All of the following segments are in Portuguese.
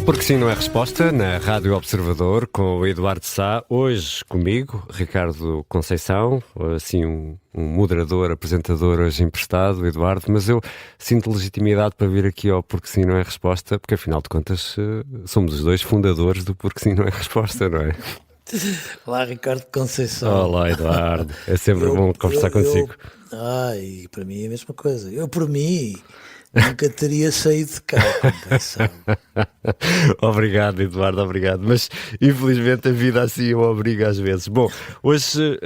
Porque sim, não é resposta, na Rádio Observador, com o Eduardo Sá. Hoje comigo, Ricardo Conceição, assim um moderador, apresentador hoje emprestado, Eduardo, mas eu sinto legitimidade para vir aqui ao Porque sim, não é resposta, porque afinal de contas somos os dois fundadores do Porque sim, não é resposta, não é? Olá, Ricardo Conceição. Olá, Eduardo. É sempre Eu, bom conversar eu, consigo. eu, para mim é a mesma coisa. Eu, por mim, nunca teria saído de cá, Conceição. Obrigado, Eduardo, obrigado. Mas infelizmente a vida assim o obriga às vezes. Bom, hoje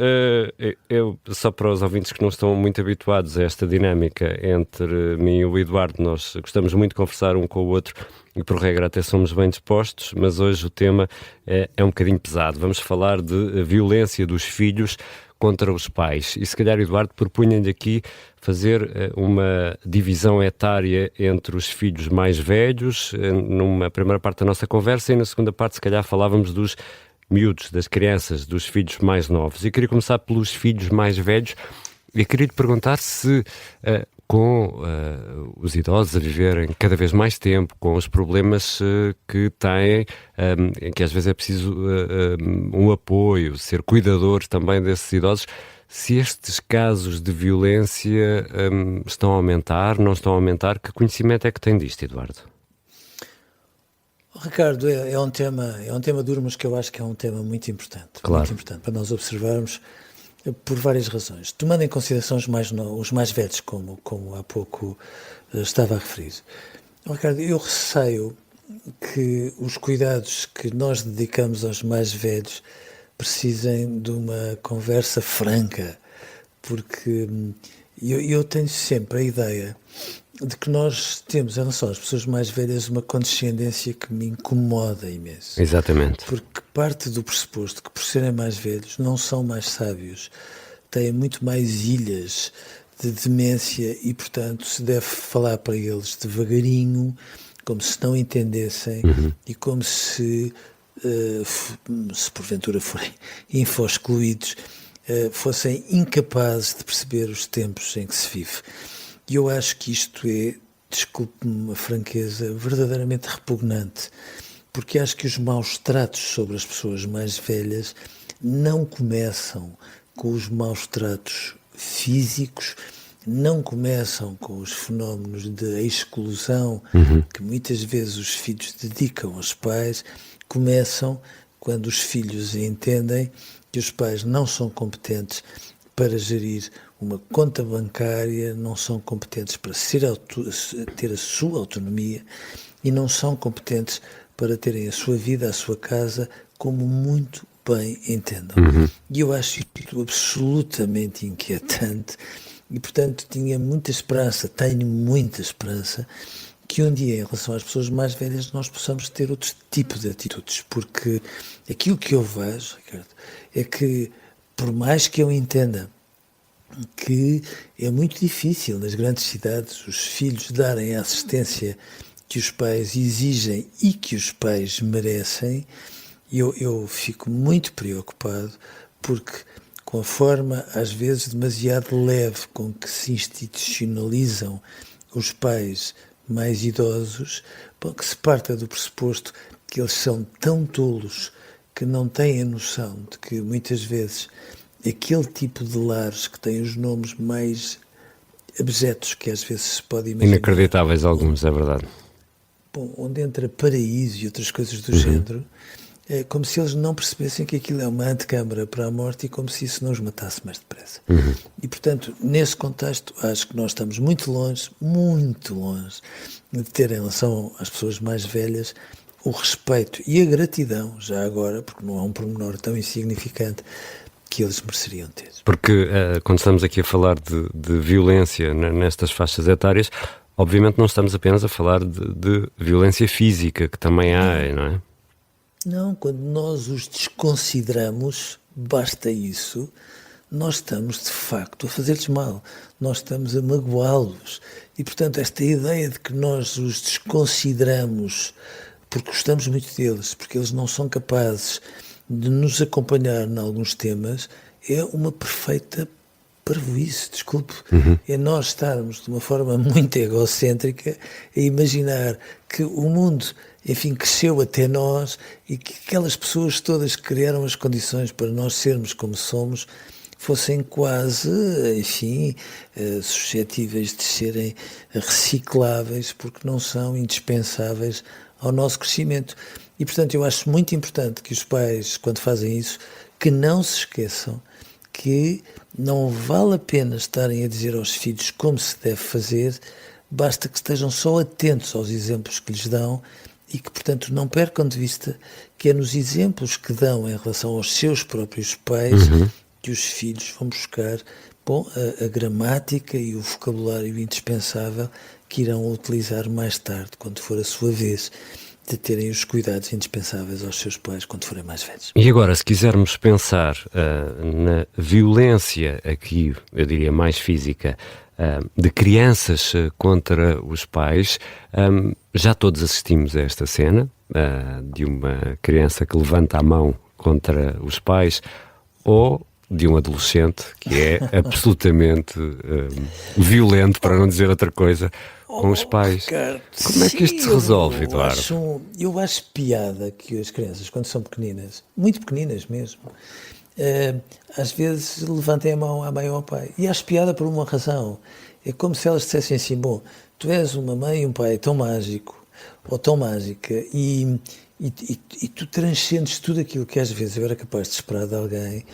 eu, só para os ouvintes que não estão muito habituados a esta dinâmica entre mim e o Eduardo, nós gostamos muito de conversar um com o outro e por regra até somos bem dispostos, mas hoje o tema é um bocadinho pesado. Vamos falar de violência dos filhos contra os pais. E se calhar, Eduardo, propunha-lhe aqui fazer uma divisão etária entre os filhos mais velhos, numa primeira parte da nossa conversa, e na segunda parte, se calhar, falávamos dos miúdos, das crianças, dos filhos mais novos. E queria começar pelos filhos mais velhos e queria lhe perguntar se com os idosos a viverem cada vez mais tempo, com os problemas que têm, que às vezes é preciso um apoio, ser cuidadores também desses idosos, se estes casos de violência estão a aumentar, não estão a aumentar, que conhecimento é que tem disto, Eduardo? Ricardo, é um tema duro, mas que eu acho que é um tema muito importante. Claro. Muito importante para nós observarmos por várias razões. Tomando em consideração os mais velhos, como há pouco estava a referir. Ricardo, eu receio que os cuidados que nós dedicamos aos mais velhos precisem de uma conversa franca, porque eu tenho sempre a ideia de que nós temos, em relação às pessoas mais velhas, uma condescendência que me incomoda imenso. Exatamente. Porque parte do pressuposto que, por serem mais velhos, não são mais sábios, têm muito mais ilhas de demência e, portanto, se deve falar para eles devagarinho, como se não entendessem e como se porventura forem info-excluídos, fossem incapazes de perceber os tempos em que se vive. E eu acho que isto é, desculpe-me a franqueza, verdadeiramente repugnante, porque acho que os maus tratos sobre as pessoas mais velhas não começam com os maus tratos físicos, não começam com os fenómenos de exclusão que muitas vezes os filhos dedicam aos pais, começam quando os filhos entendem que os pais não são competentes para gerir uma conta bancária, não são competentes para ter a sua autonomia e não são competentes para terem a sua vida, a sua casa, como muito bem entendam. E eu acho isto absolutamente inquietante e, portanto, tenho muita esperança que um dia, em relação às pessoas mais velhas, nós possamos ter outro tipo de atitudes, porque aquilo que eu vejo, Ricardo, é que, por mais que eu entenda que é muito difícil nas grandes cidades os filhos darem a assistência que os pais exigem e que os pais merecem, eu fico muito preocupado porque com a forma, às vezes, demasiado leve com que se institucionalizam os pais mais idosos, que se parta do pressuposto que eles são tão tolos que não têm a noção de que muitas vezes aquele tipo de lares que têm os nomes mais abjetos que às vezes se pode imaginar. Inacreditáveis alguns, é verdade. Bom, onde entra paraíso e outras coisas do género, é como se eles não percebessem que aquilo é uma antecâmara para a morte e como se isso não os matasse mais depressa. E, portanto, nesse contexto, acho que nós estamos muito longe de ter em relação às pessoas mais velhas o respeito e a gratidão, já agora, porque não é um pormenor tão insignificante, que eles mereceriam ter. Porque quando estamos aqui a falar de violência nestas faixas etárias, obviamente não estamos apenas a falar de violência física, que também há, não é? Não, quando nós os desconsideramos, basta isso, nós estamos de facto a fazer-lhes mal, nós estamos a magoá-los. E, portanto, esta ideia de que nós os desconsideramos porque gostamos muito deles, porque eles não são capazes de nos acompanhar em alguns temas, é uma perfeita parvoíce, desculpe. É nós estarmos de uma forma muito egocêntrica a imaginar que o mundo enfim, cresceu até nós e que aquelas pessoas todas que criaram as condições para nós sermos como somos fossem quase, enfim, suscetíveis de serem recicláveis porque não são indispensáveis ao nosso crescimento. E, portanto, eu acho muito importante que os pais, quando fazem isso, que não se esqueçam que não vale a pena estarem a dizer aos filhos como se deve fazer, basta que estejam só atentos aos exemplos que lhes dão e que, portanto, não percam de vista que é nos exemplos que dão em relação aos seus próprios pais que os filhos vão buscar, bom, a gramática e o vocabulário indispensável que irão utilizar mais tarde, quando for a sua vez de terem os cuidados indispensáveis aos seus pais quando forem mais velhos. E agora, se quisermos pensar na violência aqui, eu diria mais física, de crianças contra os pais, já todos assistimos a esta cena de uma criança que levanta a mão contra os pais ou de um adolescente que é absolutamente violento, para não dizer outra coisa, com os pais. Ricardo, Como é que isto se resolve, Eduardo? Eu acho piada que as crianças, quando são pequeninas, muito pequeninas mesmo, às vezes levantem a mão à mãe ou ao pai. E acho piada por uma razão. É como se elas dissessem assim, bom, tu és uma mãe e um pai tão mágico, ou tão mágica, e tu transcendes tudo aquilo que às vezes eu era capaz de esperar de alguém,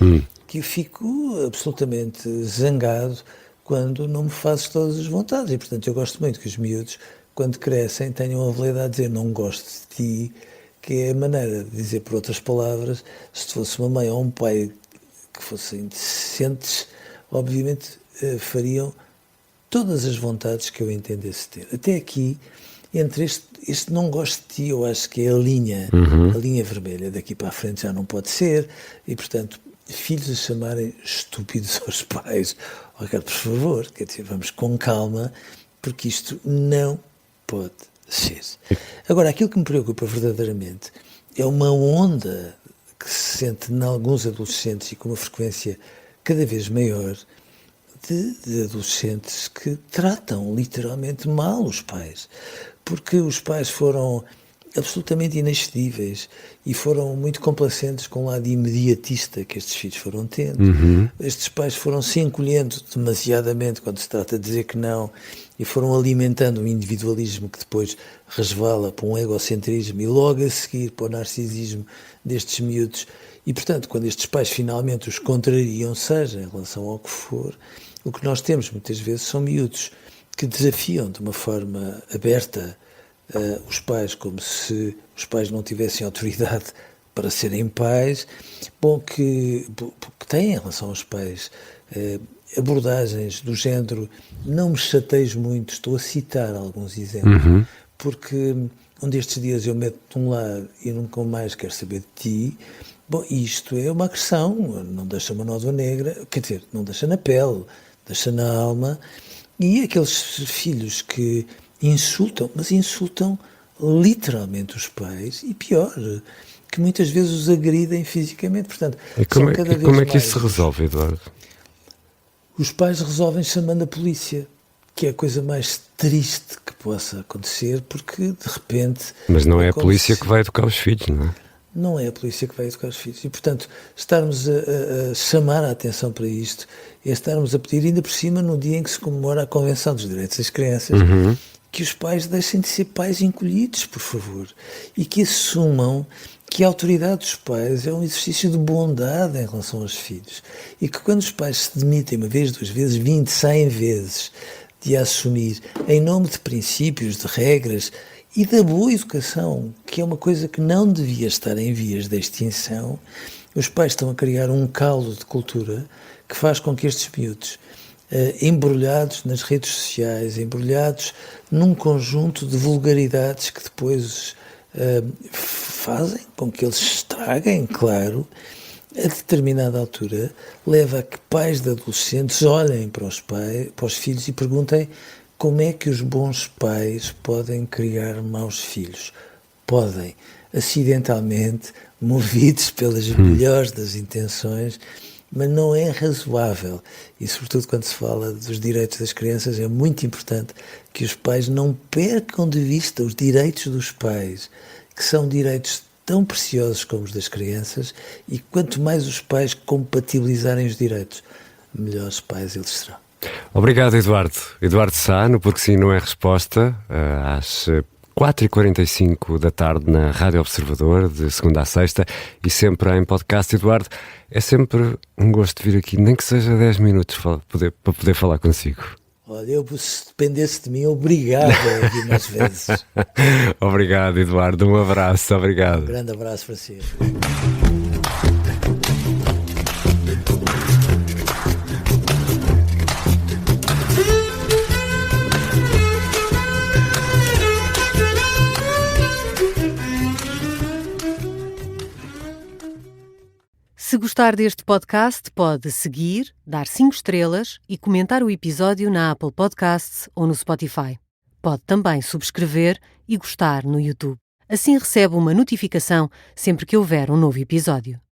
que eu fico absolutamente zangado quando não me fazes todas as vontades. E, portanto, eu gosto muito que os miúdos, quando crescem, tenham a habilidade de dizer não gosto de ti, que é a maneira de dizer, por outras palavras, se fosse uma mãe ou um pai que fossem decentes, obviamente fariam todas as vontades que eu entendesse ter. Até aqui, entre este não gosto de ti, eu acho que é a linha vermelha. Daqui para a frente já não pode ser, e, portanto, filhos a chamarem estúpidos aos pais, oh, Ricardo, por favor, quer dizer, vamos com calma, porque isto não pode ser. Agora, aquilo que me preocupa verdadeiramente é uma onda que se sente em alguns adolescentes e com uma frequência cada vez maior de adolescentes que tratam literalmente mal os pais, porque os pais foram absolutamente inexcedíveis e foram muito complacentes com o lado imediatista que estes filhos foram tendo. Estes pais foram se encolhendo demasiadamente quando se trata de dizer que não e foram alimentando um individualismo que depois resvala para um egocentrismo e logo a seguir para o narcisismo destes miúdos. E, portanto, quando estes pais finalmente os contrariam, seja em relação ao que for, o que nós temos muitas vezes são miúdos que desafiam de uma forma aberta os pais, como se os pais não tivessem autoridade para serem pais, bom, que têm em relação aos pais abordagens do género não me chateis muito, estou a citar alguns exemplos, porque um destes dias eu meto-te um lado e nunca mais quero saber de ti. Bom, isto é uma agressão, não deixa uma nódoa negra, quer dizer, não deixa na pele, deixa na alma, e aqueles filhos que insultam, mas insultam literalmente os pais e pior, que muitas vezes os agridem fisicamente. Portanto, como é que isso se resolve, Eduardo? Os pais resolvem chamando a polícia, que é a coisa mais triste que possa acontecer, porque de repente... Mas não é a polícia que vai educar os filhos, não é? Não é a polícia que vai educar os filhos. E, portanto, estarmos a chamar a atenção para isto é estarmos a pedir, ainda por cima, no dia em que se comemora a Convenção dos Direitos das Crianças, que os pais deixem de ser pais encolhidos, por favor, e que assumam que a autoridade dos pais é um exercício de bondade em relação aos filhos e que quando os pais se demitem uma vez, 2 vezes, 20, 100 vezes de assumir em nome de princípios, de regras e da boa educação, que é uma coisa que não devia estar em vias de extinção, os pais estão a criar um caldo de cultura que faz com que estes miúdos, embrulhados nas redes sociais, embrulhados num conjunto de vulgaridades que depois fazem com que eles estraguem, claro, a determinada altura, leva a que pais de adolescentes olhem para os filhos e perguntem como é que os bons pais podem criar maus filhos. Podem, acidentalmente, movidos pelas melhores das intenções, mas não é razoável. E, sobretudo, quando se fala dos direitos das crianças, é muito importante que os pais não percam de vista os direitos dos pais que são direitos tão preciosos como os das crianças, e quanto mais os pais compatibilizarem os direitos, melhores pais eles serão. Obrigado, Eduardo. Eduardo Sá, no Porque Sim Não É Resposta, às 4h45 da tarde na Rádio Observador, de segunda a sexta, e sempre em podcast. Eduardo, é sempre um gosto vir aqui, nem que seja 10 minutos para poder falar consigo. Olha, se dependesse de mim, obrigado a vir mais vezes. Obrigado, Eduardo. Um abraço. Obrigado. Um grande abraço para si. Se gostar deste podcast, pode seguir, dar 5 estrelas e comentar o episódio na Apple Podcasts ou no Spotify. Pode também subscrever e gostar no YouTube. Assim recebe uma notificação sempre que houver um novo episódio.